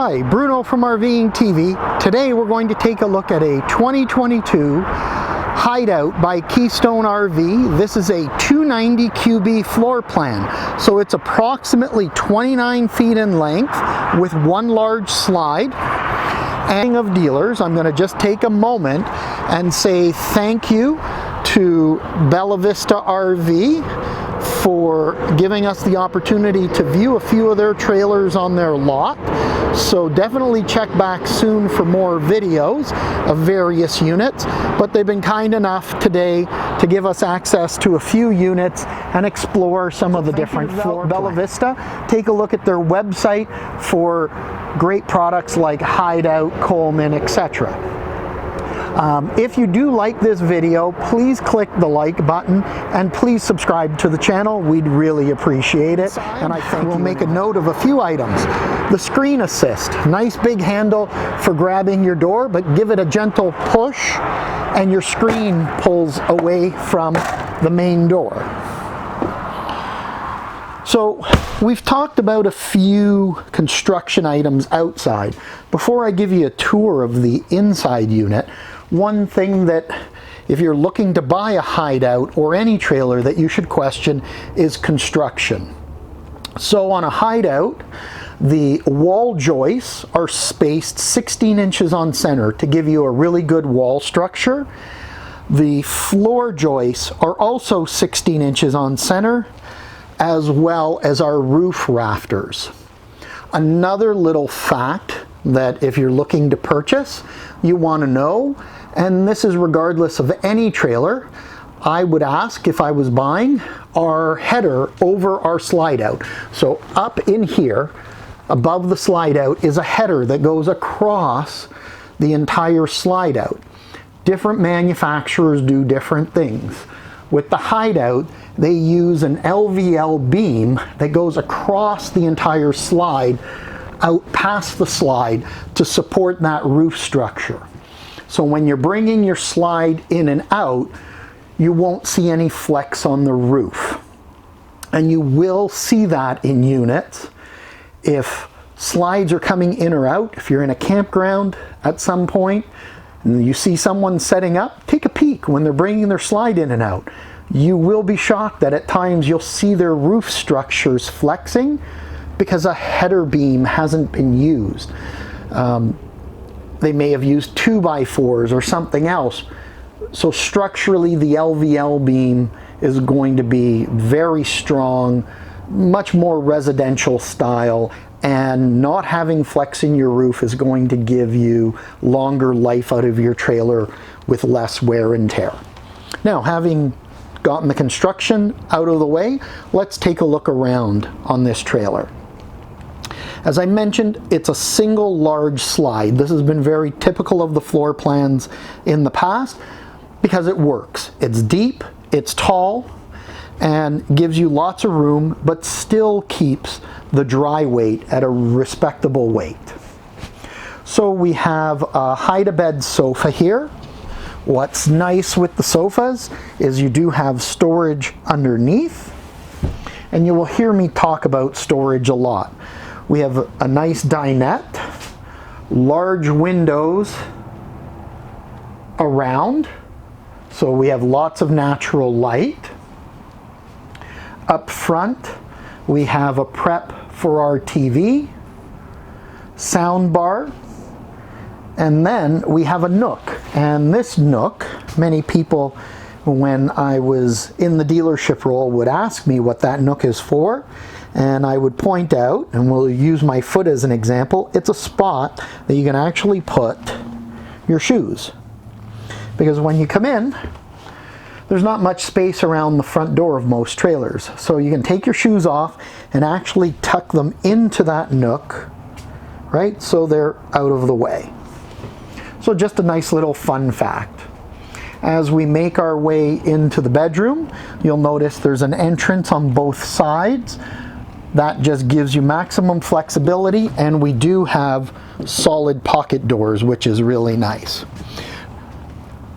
Hi, Bruno from RVing TV. Today we're going to take a look at a 2022 Hideout by Keystone RV. This is a 290QB floor plan. So it's approximately 29 feet in length with one large slide. And of dealers, I'm going to just take a moment and say thank you to Bella Vista RV for giving us the opportunity to view a few of their trailers on their lot. So definitely check back soon for more videos of various units, but they've been kind enough today to give us access to a few units and explore some of the different floor. Bella Vista, take a look at their website for great products like Hideout, Coleman, etc. If you do like this video, please click the like button and please subscribe to the channel. We'd really appreciate it. And I think we'll make a note of a few items. The screen assist, nice big handle for grabbing your door, but give it a gentle push and your screen pulls away from the main door. So we've talked about a few construction items outside. Before I give you a tour of the inside unit, one thing that if you're looking to buy a Hideout or any trailer that you should question is construction. So on a Hideout, the wall joists are spaced 16 inches on center to give you a really good wall structure. The floor joists are also 16 inches on center, as well as our roof rafters. Another little fact that if you're looking to purchase, you want to know, and this is regardless of any trailer, I would ask if I was buying our header over our slide out. So up in here, above the slide out, is a header that goes across the entire slide out. Different manufacturers do different things. With the Hideout, they use an LVL beam that goes across the entire slide out past the slide to support that roof structure. So when you're bringing your slide in and out, you won't see any flex on the roof. And you will see that in units. If slides are coming in or out, if you're in a campground at some point and you see someone setting up, take a peek when they're bringing their slide in and out. You will be shocked that at times you'll see their roof structures flexing because a header beam hasn't been used. They may have used 2x4s or something else. So structurally, the LVL beam is going to be very strong, much more residential style, and not having flex in your roof is going to give you longer life out of your trailer with less wear and tear. Now, having gotten the construction out of the way, let's take a look around on this trailer. As I mentioned, it's a single large slide. This has been very typical of the floor plans in the past because it works. It's deep, it's tall, and gives you lots of room, but still keeps the dry weight at a respectable weight. So we have a hide-a-bed sofa here. What's nice with the sofas is you do have storage underneath, and you will hear me talk about storage a lot. We have a nice dinette, large windows around, so we have lots of natural light. Up front, we have a prep for our TV, sound bar, and then we have a nook. And this nook, many people, when I was in the dealership role, would ask me what that nook is for. And I would point out, and we'll use my foot as an example, it's a spot that you can actually put your shoes. Because when you come in, there's not much space around the front door of most trailers. So you can take your shoes off and actually tuck them into that nook, right? So they're out of the way. So just a nice little fun fact. As we make our way into the bedroom, you'll notice there's an entrance on both sides. That just gives you maximum flexibility, and we do have solid pocket doors, which is really nice.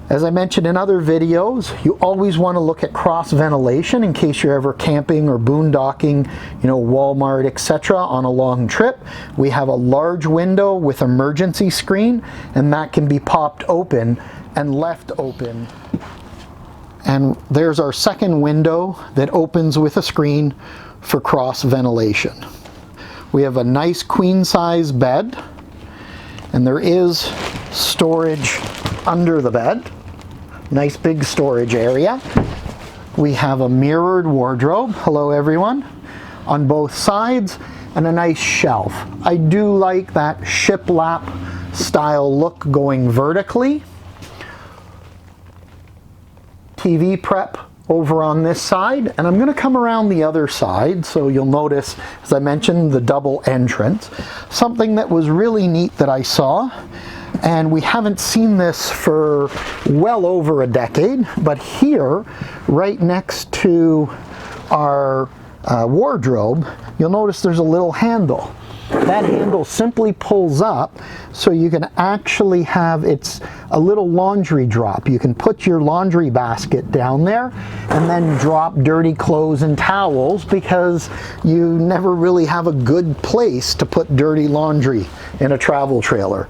As I mentioned in other videos, you always want to look at cross ventilation in case you're ever camping or boondocking, you know, Walmart, etc. on a long trip. We have a large window with emergency screen, and that can be popped open and left open. And there's our second window that opens with a screen for cross ventilation. We have a nice queen size bed, and there is storage under the bed. Nice big storage area. We have a mirrored wardrobe, hello everyone, on both sides, and a nice shelf. I do like that shiplap style look going vertically. TV prep over on this side, and I'm going to come around the other side, so you'll notice, as I mentioned, the double entrance. Something that was really neat that I saw, and we haven't seen this for well over a decade, but here, right next to our wardrobe, you'll notice there's a little handle. That handle simply pulls up so you can actually have, it's a little laundry drop. You can put your laundry basket down there and then drop dirty clothes and towels, because you never really have a good place to put dirty laundry in a travel trailer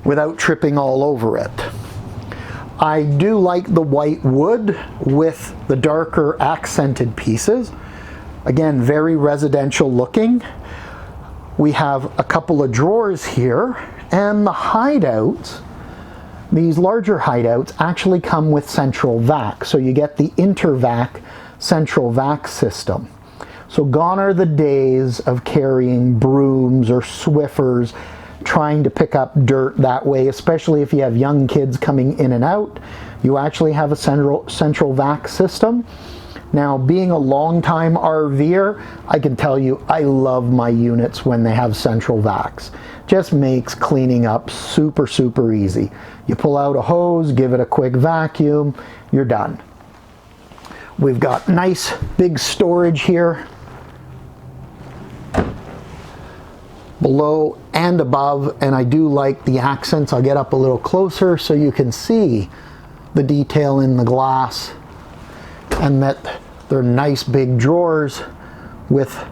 without tripping all over it. I do like the white wood with the darker accented pieces. Again, very residential looking. We have a couple of drawers here, and the hideouts, these larger hideouts, actually come with central vac. So you get the intervac central vac system. So gone are the days of carrying brooms or Swiffers, trying to pick up dirt that way, especially if you have young kids coming in and out. You actually have a central vac system. Now, being a long-time RVer, I can tell you I love my units when they have central vacs. Just makes cleaning up super, super easy. You pull out a hose, give it a quick vacuum, you're done. We've got nice big storage here, below and above, and I do like the accents. I'll get up a little closer so you can see the detail in the glass, and that they're nice big drawers with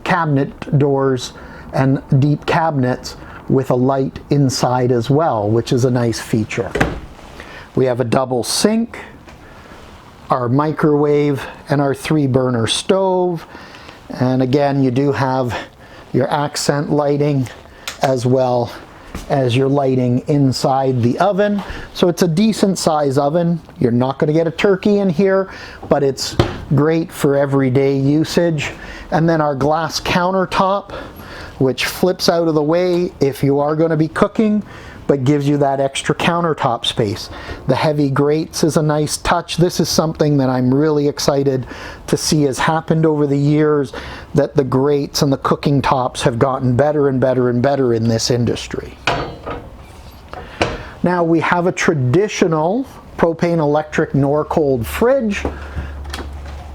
cabinet doors and deep cabinets with a light inside as well, which is a nice feature. We have a double sink, our microwave, and our 3-burner stove. And again, you do have your accent lighting as well as your lighting inside the oven. So it's a decent size oven. You're not going to get a turkey in here, but it's great for everyday usage. And then our glass countertop, which flips out of the way if you are going to be cooking, but gives you that extra countertop space. The heavy grates is a nice touch. This is something that I'm really excited to see has happened over the years, that the grates and the cooking tops have gotten better and better and better in this industry. Now we have a traditional propane electric Norcold fridge.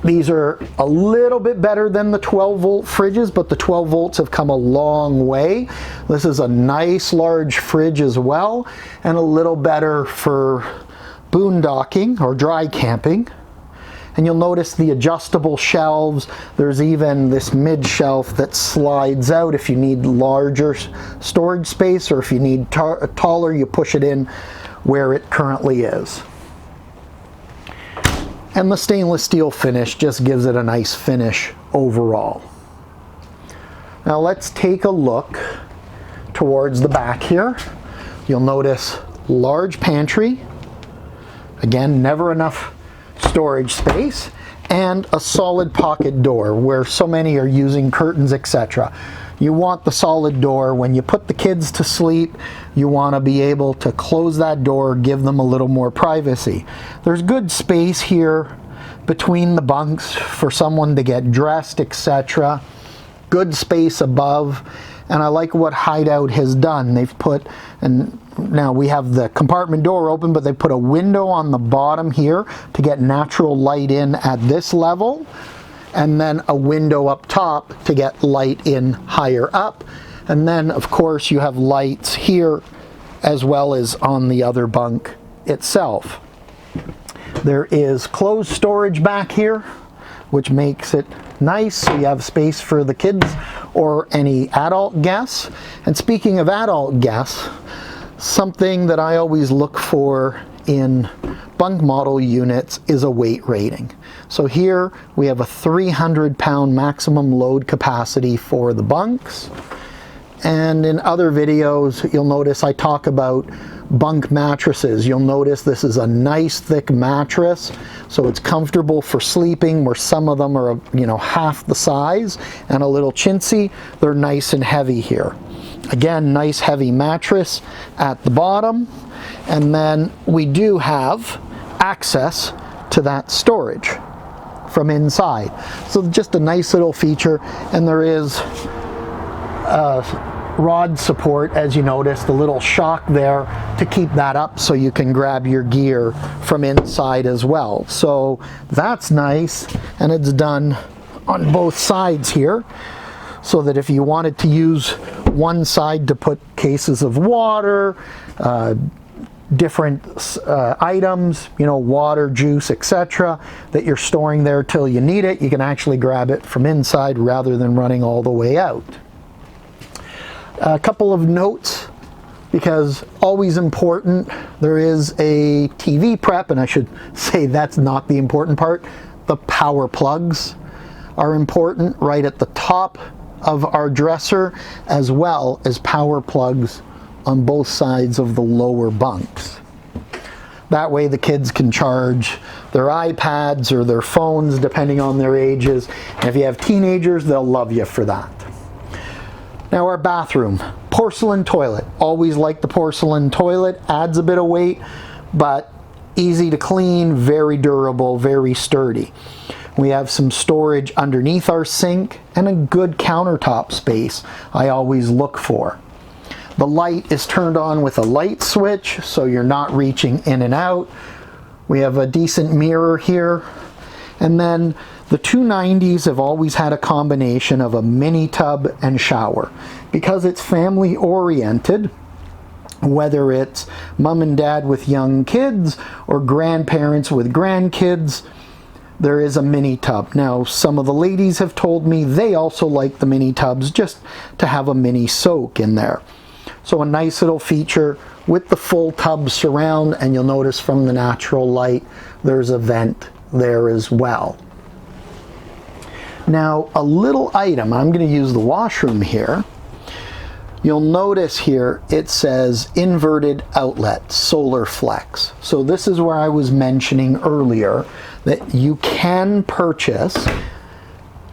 These are a little bit better than the 12-volt fridges, but the 12 volts have come a long way. This is a nice large fridge as well, and a little better for boondocking or dry camping. And you'll notice the adjustable shelves. There's even this mid shelf that slides out if you need larger storage space, or if you need taller, you push it in where it currently is. And the stainless steel finish just gives it a nice finish overall. Now let's take a look towards the back here. You'll notice large pantry. Again, never enough storage space, and a solid pocket door where so many are using curtains, etc. You want the solid door. When you put the kids to sleep, you want to be able to close that door, give them a little more privacy. There's good space here between the bunks for someone to get dressed, etc. Good space above, and I like what Hideout has done. They've put, and now we have the compartment door open, but they put a window on the bottom here to get natural light in at this level, and then a window up top to get light in higher up. And then of course you have lights here as well as on the other bunk itself. There is closed storage back here, which makes it nice, so you have space for the kids or any adult guests. And speaking of adult guests, something that I always look for in bunk model units is a weight rating. So here we have a 300-pound maximum load capacity for the bunks. And in other videos, you'll notice I talk about bunk mattresses. You'll notice this is a nice thick mattress, so it's comfortable for sleeping, where some of them are, you know, half the size and a little chintzy. They're nice and heavy here. Again, nice heavy mattress at the bottom. And then we do have access to that storage from inside. So just a nice little feature, and there is rod support, as you notice, the little shock there to keep that up so you can grab your gear from inside as well. So that's nice, and it's done on both sides here, so that if you wanted to use one side to put cases of water, different items, you know, water, juice, etc., that you're storing there till you need it, you can actually grab it from inside rather than running all the way out. A couple of notes, because always important, there is a TV prep, and I should say that's not the important part. The power plugs are important right at the top of our dresser, as well as power plugs on both sides of the lower bunks. That way the kids can charge their iPads or their phones depending on their ages. And if you have teenagers, they'll love you for that. Now our bathroom, porcelain toilet. Always like the porcelain toilet, adds a bit of weight, but easy to clean, very durable, very sturdy. We have some storage underneath our sink and a good countertop space I always look for. The light is turned on with a light switch, so you're not reaching in and out. We have a decent mirror here. And then the 290s have always had a combination of a mini tub and shower. Because it's family oriented, whether it's mom and dad with young kids or grandparents with grandkids, there is a mini tub. Now, some of the ladies have told me they also like the mini tubs just to have a mini soak in there. So a nice little feature with the full tub surround, and you'll notice from the natural light there's a vent there as well. Now a little item, I'm going to use the washroom here. You'll notice here it says inverted outlet, solar flex. So this is where I was mentioning earlier that you can purchase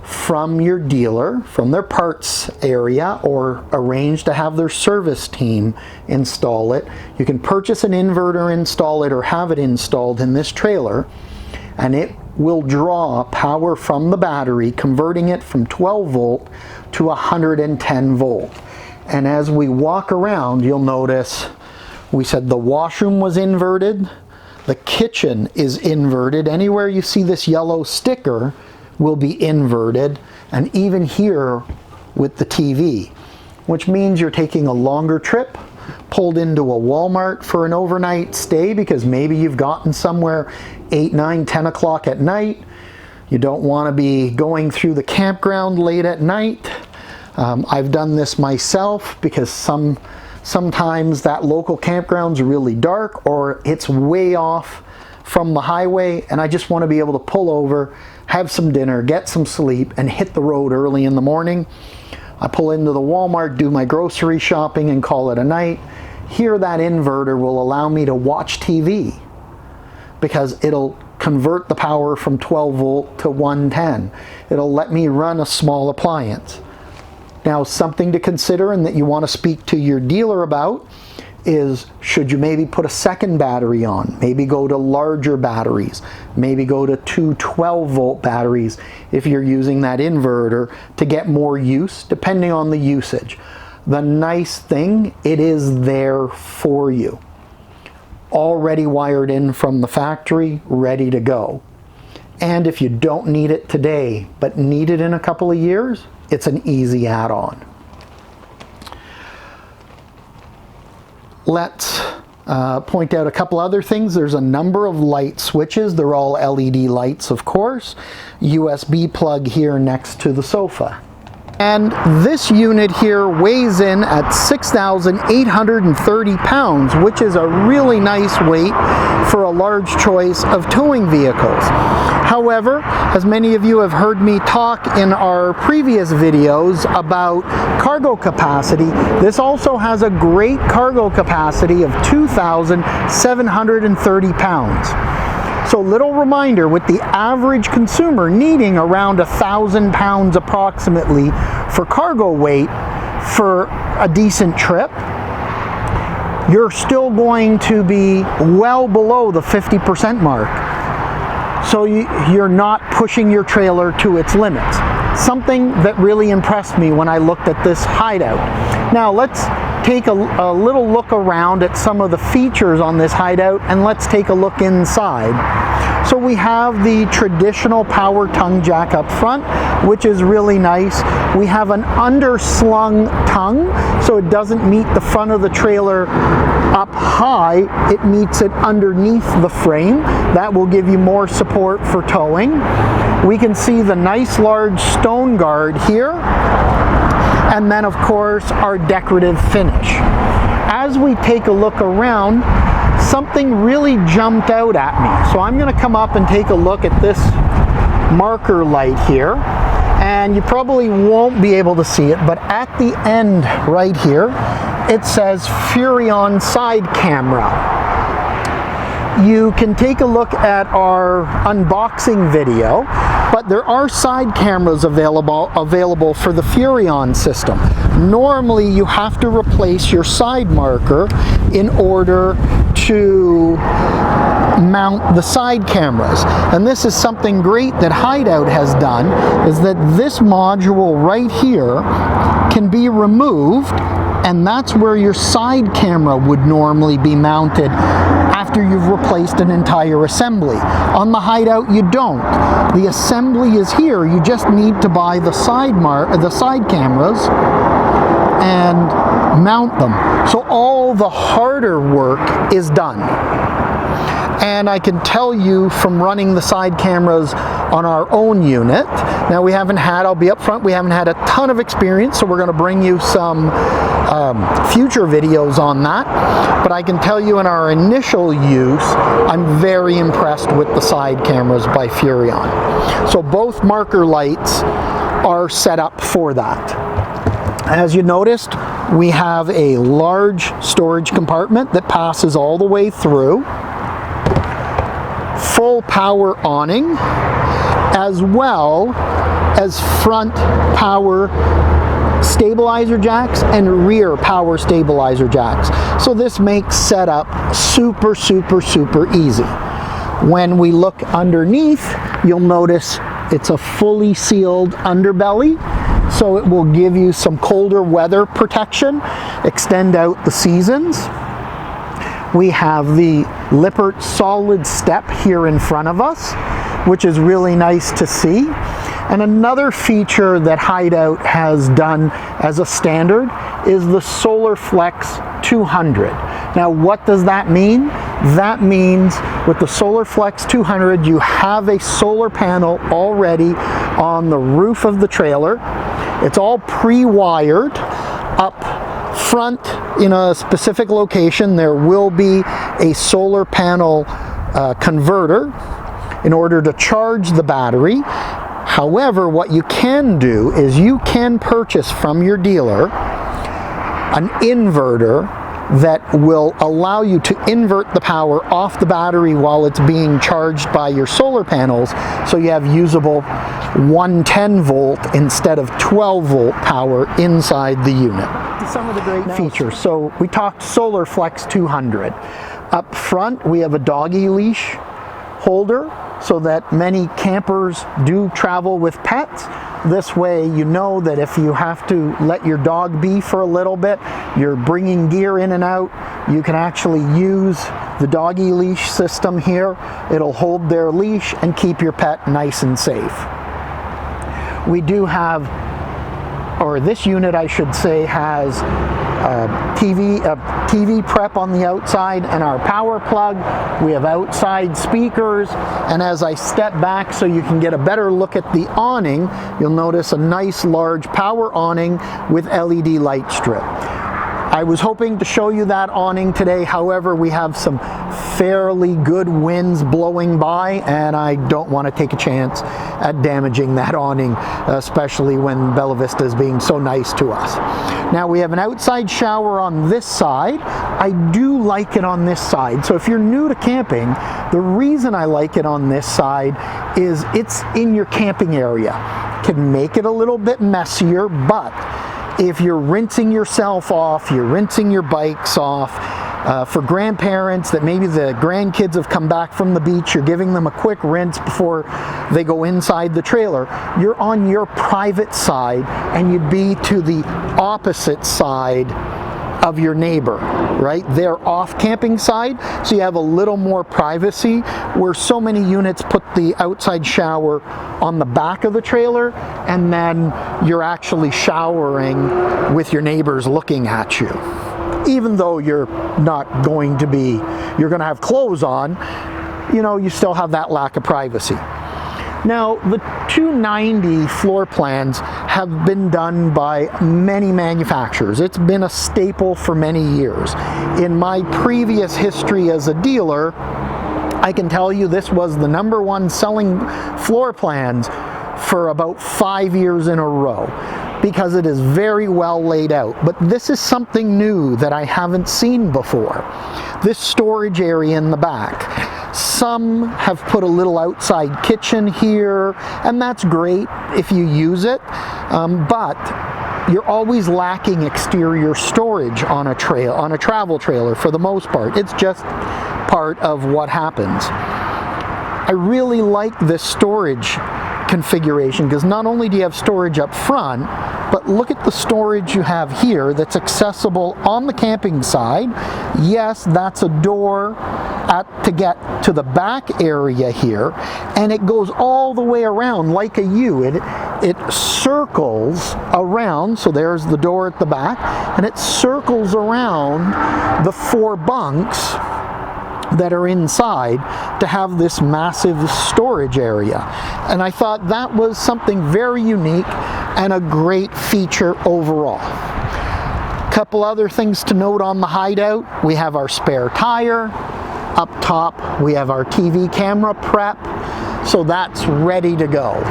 from your dealer, from their parts area, or arrange to have their service team install it. You can purchase an inverter, install it, or have it installed in this trailer, and it will draw power from the battery, converting it from 12 volt to 110 volt. And as we walk around, you'll notice we said the washroom was inverted, the kitchen is inverted. Anywhere you see this yellow sticker will be inverted, and even here with the TV, which means you're taking a longer trip, pulled into a Walmart for an overnight stay because maybe you've gotten somewhere 8, 9, 10 o'clock at night. You don't want to be going through the campground late at night. I've done this myself because sometimes that local campground's really dark or it's way off from the highway, and I just want to be able to pull over, have some dinner, get some sleep, and hit the road early in the morning. I pull into the Walmart, do my grocery shopping, and call it a night. Here, that inverter will allow me to watch TV because it'll convert the power from 12 volt to 110. It'll let me run a small appliance. Now, something to consider and that you want to speak to your dealer about is, should you maybe put a second battery on? Maybe go to larger batteries. Maybe go to two 12 volt batteries if you're using that inverter to get more use, depending on the usage. The nice thing, it is there for you. Already wired in from the factory, ready to go. And if you don't need it today, but need it in a couple of years, it's an easy add-on. Let's point out a couple other things. There's a number of light switches. They're all LED lights, of course. USB plug here next to the sofa. And this unit here weighs in at 6,830 pounds, which is a really nice weight for a large choice of towing vehicles. However, as many of you have heard me talk in our previous videos about cargo capacity, this also has a great cargo capacity of 2,730 pounds. So little reminder, with the average consumer needing around 1,000 pounds approximately for cargo weight for a decent trip, you're still going to be well below the 50% mark. So you're not pushing your trailer to its limits. Something that really impressed me when I looked at this Hideout. Now let's take a little look around at some of the features on this Hideout, and let's take a look inside. So we have the traditional power tongue jack up front, which is really nice. We have an underslung tongue, so it doesn't meet the front of the trailer up high, it meets it underneath the frame. That will give you more support for towing. We can see the nice large stone guard here, and then of course our decorative finish. As we take a look around, something really jumped out at me. So I'm going to come up and take a look at this marker light here, and you probably won't be able to see it, but at the end right here it says Furrion side camera. You can take a look at our unboxing video, but there are side cameras available for the Furrion system. Normally you have to replace your side marker in order to mount the side cameras. And this is something great that Hideout has done, is that this module right here can be removed, and that's where your side camera would normally be mounted after you've replaced an entire assembly. On the Hideout you don't. The assembly is here, you just need to buy the side cameras and mount them. So all the harder work is done. And I can tell you from running the side cameras on our own unit, now we haven't had, I'll be up front, we haven't had a ton of experience, so we're going to bring you some future videos on that, but I can tell you in our initial use, I'm very impressed with the side cameras by Furrion. So both marker lights are set up for that. As you noticed, we have a large storage compartment that passes all the way through. Full power awning, as well as front power stabilizer jacks and rear power stabilizer jacks. So this makes setup super easy. When we look underneath, you'll notice it's a fully sealed underbelly, so it will give you some colder weather protection, extend out the seasons. We have the Lippert solid step here in front of us, which is really nice to see. And another feature that Hideout has done as a standard is the Solar Flex 200. Now what does that mean? That means with the Solar Flex 200 you have a solar panel already on the roof of the trailer. It's all pre-wired up front in a specific location. There will be a solar panel converter in order to charge the battery. However, what you can do is you can purchase from your dealer an inverter that will allow you to invert the power off the battery while it's being charged by your solar panels, so you have usable 110 volt instead of 12 volt power inside the unit. Some of the great features. So we talked Solar Flex 200. Up front we have a doggy leash holder, so that many campers do travel with pets. This way you know that if you have to let your dog be for a little bit, you're bringing gear in and out, you can actually use the doggy leash system here. It'll hold their leash and keep your pet nice and safe. We do have or this unit I should say, has TV prep on the outside and our power plug. We have outside speakers, and as I step back so you can get a better look at the awning, you'll notice a nice large power awning with LED light strip. I was hoping to show you that awning today, however we have some fairly good winds blowing by and I don't want to take a chance at damaging that awning, especially when Bella Vista is being so nice to us. Now we have an outside shower on this side. I do like it on this side. So if you're new to camping, the reason I like it on this side is it's in your camping area. Can make it a little bit messier, but if you're rinsing yourself off, you're rinsing your bikes off, for grandparents that maybe the grandkids have come back from the beach, you're giving them a quick rinse before they go inside the trailer, you're on your private side and you'd be to the opposite side of your neighbor, right? They're off camping side, so you have a little more privacy, where so many units put the outside shower on the back of the trailer and then you're actually showering with your neighbors looking at you. Even though you're not going to be, you're going to have clothes on, you know, you still have that lack of privacy. Now, the 290 floor plans have been done by many manufacturers. It's been a staple for many years. In my previous history as a dealer, I can tell you this was the #1 selling floor plans for about 5 years in a row, because it is very well laid out. But this is something new that I haven't seen before. This storage area in the back. Some have put a little outside kitchen here, and that's great if you use it, but you're always lacking exterior storage on a travel trailer for the most part. It's just part of what happens. I really like this storage configuration because not only do you have storage up front, but look at the storage you have here that's accessible on the camping side. Yes, that's a door to get to the back area here, and it goes all the way around like a U. It circles around, so there's the door at the back, and it circles around the 4 bunks that are inside to have this massive storage area. And I thought that was something very unique and a great feature overall. Couple other things to note on the Hideout. We have our spare tire. Up top we have our TV camera prep, so that's ready to go.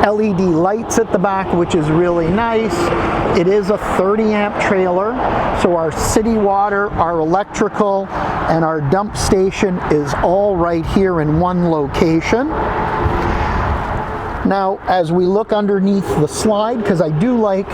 LED lights at the back, which is really nice. It is a 30 amp trailer, so our city water, our electrical, and our dump station is all right here in one location. Now, as we look underneath the slide, because I do like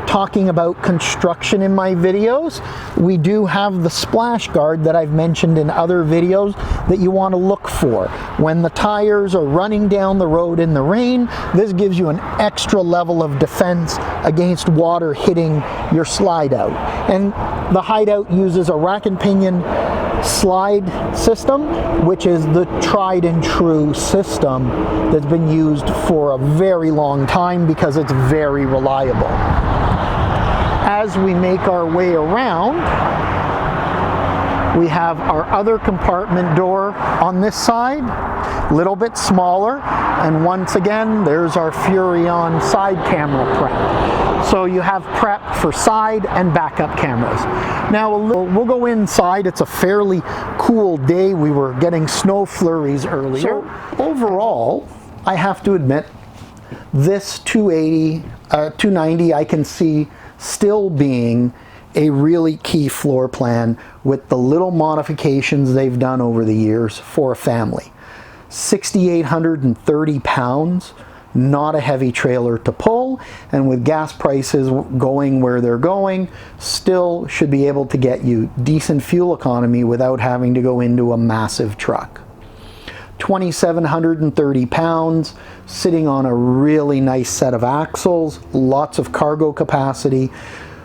talking about construction in my videos, we do have the splash guard that I've mentioned in other videos that you want to look for. When the tires are running down the road in the rain, this gives you an extra level of defense against water hitting your slide out. And the Hideout uses a rack and pinion slide system, which is the tried and true system that's been used for a very long time because it's very reliable. As we make our way around, we have our other compartment door on this side, a little bit smaller, and once again there's our Furrion side camera prep. So you have prep for side and backup cameras. Now we'll go inside. It's a fairly cool day. We were getting snow flurries earlier. So overall, I have to admit, this 290 I can see still being a really key floor plan with the little modifications they've done over the years for a family. 6,830 pounds, not a heavy trailer to pull, and with gas prices going where they're going, still should be able to get you decent fuel economy without having to go into a massive truck. 2,730 pounds, sitting on a really nice set of axles, lots of cargo capacity.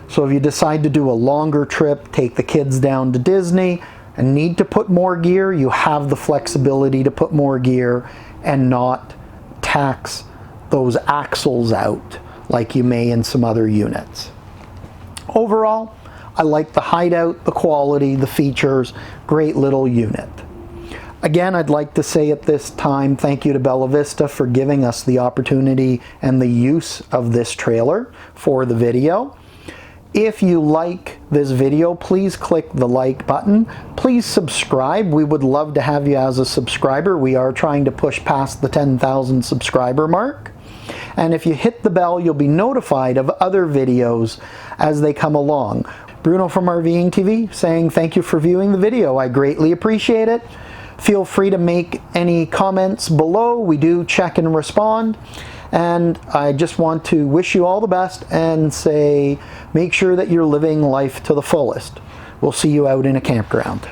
So if you decide to do a longer trip, take the kids down to Disney, and need to put more gear, you have the flexibility to put more gear and not tax those axles out like you may in some other units. Overall, I like the Hideout, the quality, the features, great little unit. Again, I'd like to say at this time, thank you to Bella Vista for giving us the opportunity and the use of this trailer for the video. If you like this video, please click the like button. Please subscribe. We would love to have you as a subscriber. We are trying to push past the 10,000 subscriber mark. And if you hit the bell, you'll be notified of other videos as they come along. Bruno from RVing TV saying thank you for viewing the video. I greatly appreciate it. Feel free to make any comments below. We do check and respond. And I just want to wish you all the best and say make sure that you're living life to the fullest. We'll see you out in a campground.